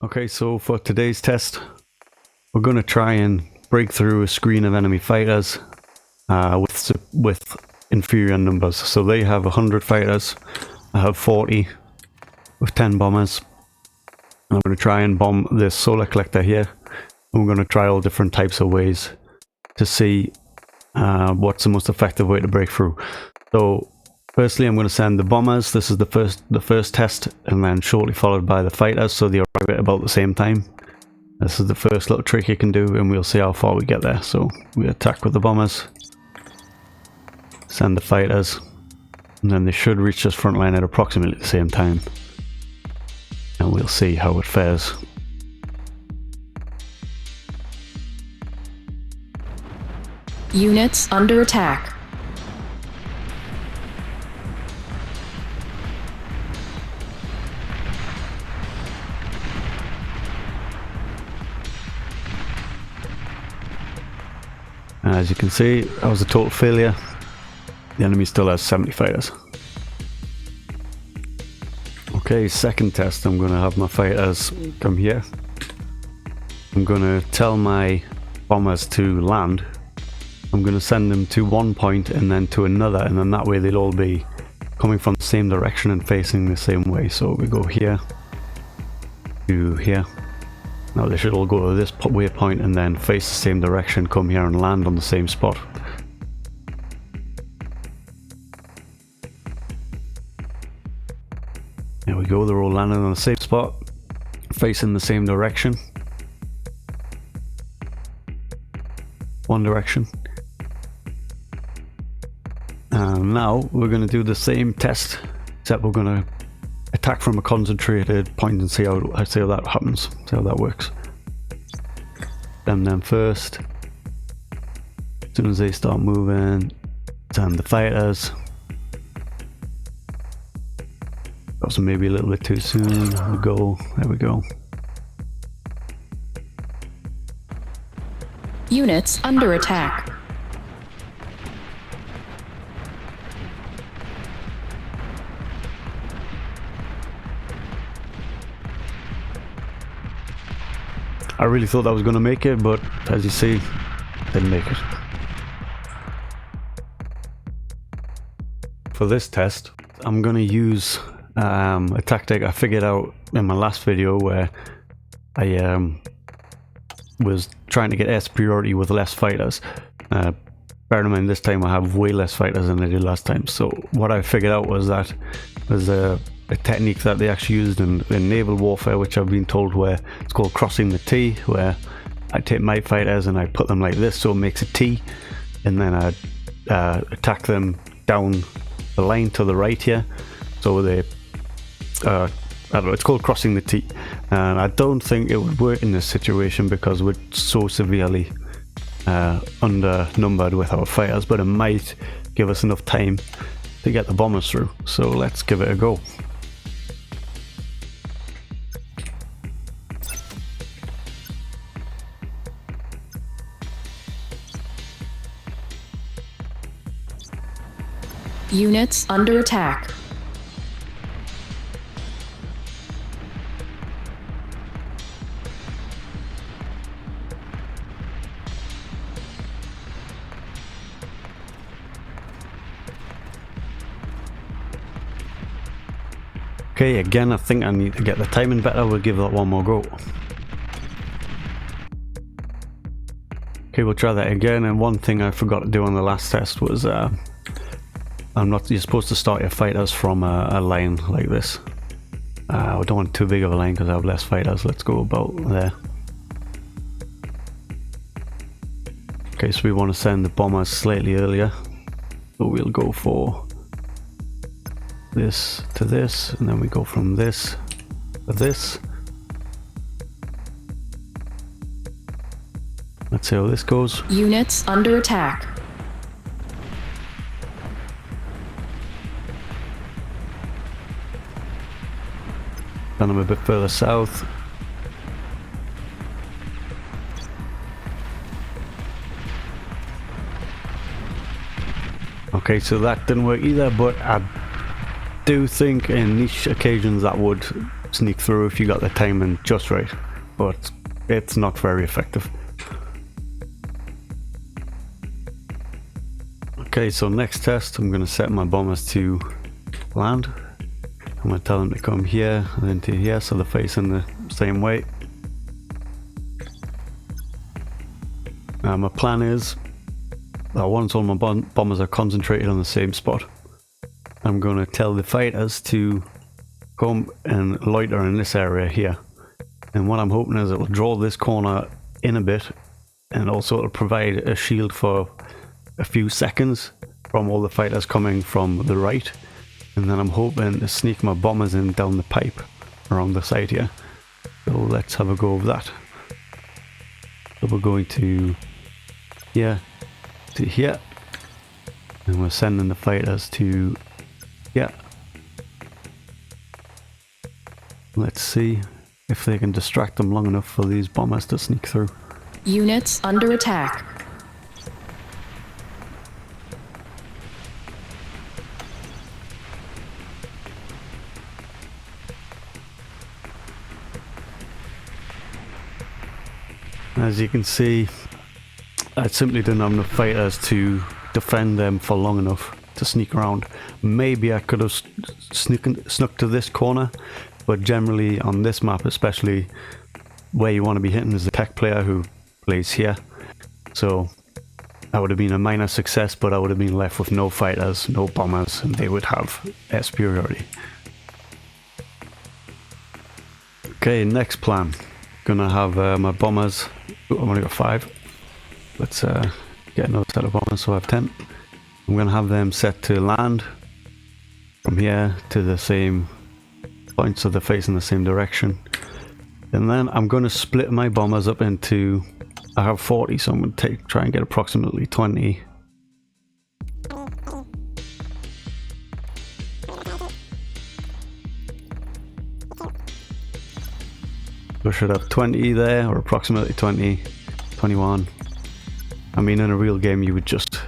Okay, so for today's test, we're going to try and break through a screen of enemy fighters with inferior numbers. So they have 100 fighters, I have 40 with 10 bombers. And I'm going to try and bomb this solar collector here. And we're going to try all different types of ways to see what's the most effective way to break through. So firstly, I'm going to send the bombers. This is the first test, and then shortly followed by the fighters, so they arrive at about the same time. This is the first little trick you can do, and we'll see how far we get there. So we attack with the bombers, send the fighters, and then they should reach this front line at approximately the same time. And we'll see how it fares. Units under attack. As you can see, that was a total failure. The enemy still has 70 fighters. Okay, second test, I'm going to have my fighters come here. I'm going to tell my bombers to land. I'm going to send them to one point and then to another, and then that way they'll all be coming from the same direction and facing the same way. So we go here to here. Now they should all go to this waypoint and then face the same direction, come here and land on the same spot. There we go, they're all landing on the same spot, facing the same direction. One direction. And now we're going to do the same test, except we're going to attack from a concentrated point and see how that happens, see how that works. Send them first. As soon as they start moving, send the fighters. That was maybe a little bit too soon. There we go. Units under attack. I really thought that was going to make it, but as you see, didn't make it. For this test, I'm going to use a tactic I figured out in my last video where I was trying to get air superiority with less fighters. Bear in mind, this time I have way less fighters than I did last time. So what I figured out was that there's a technique that they actually used in naval warfare, which I've been told, where it's called crossing the T, where I take my fighters and I put them like this so it makes a T, and then I attack them down the line to the right here, so they I don't know, it's called crossing the T, and I don't think it would work in this situation because we're so severely undernumbered with our fighters, but it might give us enough time to get the bombers through. So let's give it a go. Units under attack. Okay, again, I think I need to get the timing better. We'll give that one more go. Okay, we'll try that again. And one thing I forgot to do on the last test was you're supposed to start your fighters from a line like this. I don't want too big of a line because I have less fighters. Let's go about there. Okay, so we want to send the bombers slightly earlier. So we'll go for this to this, and then we go from this to this. Let's see how this goes. Units under attack. Then I'm a bit further south. Okay, so that didn't work either, but I do think in niche occasions that would sneak through if you got the timing just right, but it's not very effective. Okay, so next test, I'm going to set my bombers to land. I'm going to tell them to come here and then to here, so they're facing the same way. My plan is that once all my bombers are concentrated on the same spot, I'm going to tell the fighters to come and loiter in this area here. And what I'm hoping is it will draw this corner in a bit, and also it'll provide a shield for a few seconds from all the fighters coming from the right. And then I'm hoping to sneak my bombers in down the pipe around the side here. So let's have a go of that. So we're going to here to here, and we're sending the fighters to here. Let's see if they can distract them long enough for these bombers to sneak through. Units under attack. As you can see, I simply didn't have enough fighters to defend them for long enough to sneak around. Maybe I could have snuck to this corner, but generally on this map, especially where you want to be hitting is the tech player who plays here. So that would have been a minor success, but I would have been left with no fighters, no bombers, and they would have air superiority. Okay, next plan. Gonna have my bombers. I've only got 5. Let's get another set of bombers, so I have 10. I'm gonna have them set to land from here to the same point, so they're facing the same direction. And then I'm gonna split my bombers up into, I have 40, so I'm gonna try and get approximately 20. I should have 20 there, or approximately 20, 21. I mean, in a real game you would just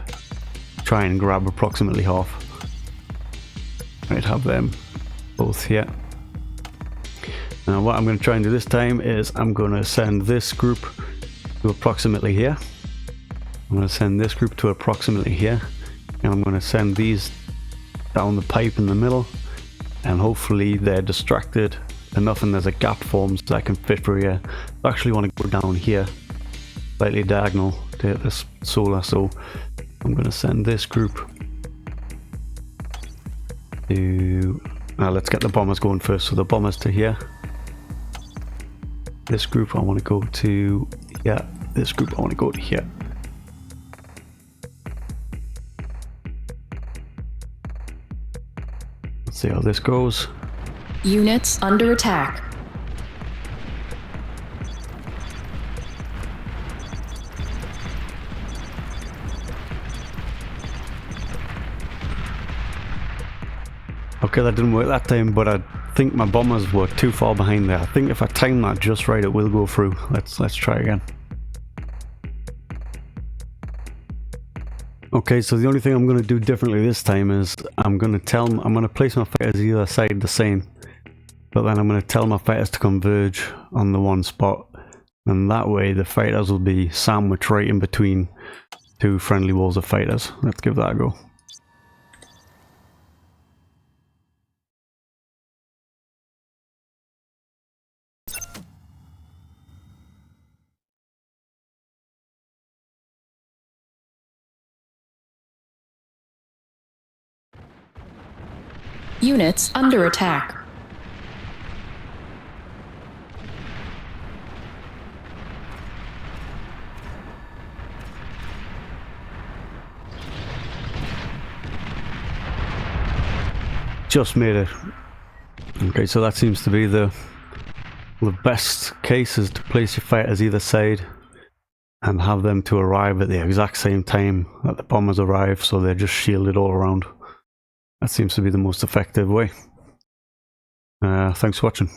try and grab approximately half. I'd have them both here. Now what I'm going to try and do this time is I'm going to send this group to approximately here. I'm going to send this group to approximately here. And I'm going to send these down the pipe in the middle. And hopefully they're distracted enough and there's a gap formed so I can fit through here. I actually want to go down here, slightly diagonal to hit this solar, so I'm going to send this group to... let's get the bombers going first, so the bombers to here. This group I want to go to here. This group I want to go to here. Let's see how this goes. Units under attack. Okay, that didn't work that time, but I think my bombers were too far behind there. I think if I time that just right, it will go through. Let's try again. Okay, so the only thing I'm going to do differently this time is I'm going to place my fighters either side the same. But then I'm going to tell my fighters to converge on the one spot, and that way the fighters will be sandwiched right in between 2 friendly walls of fighters. Let's give that a go. Units under attack. Just made it. Okay, so that seems to be the best case, is to place your fighters either side and have them to arrive at the exact same time that the bombers arrive, so they're just shielded all around. That seems to be the most effective way. Thanks for watching.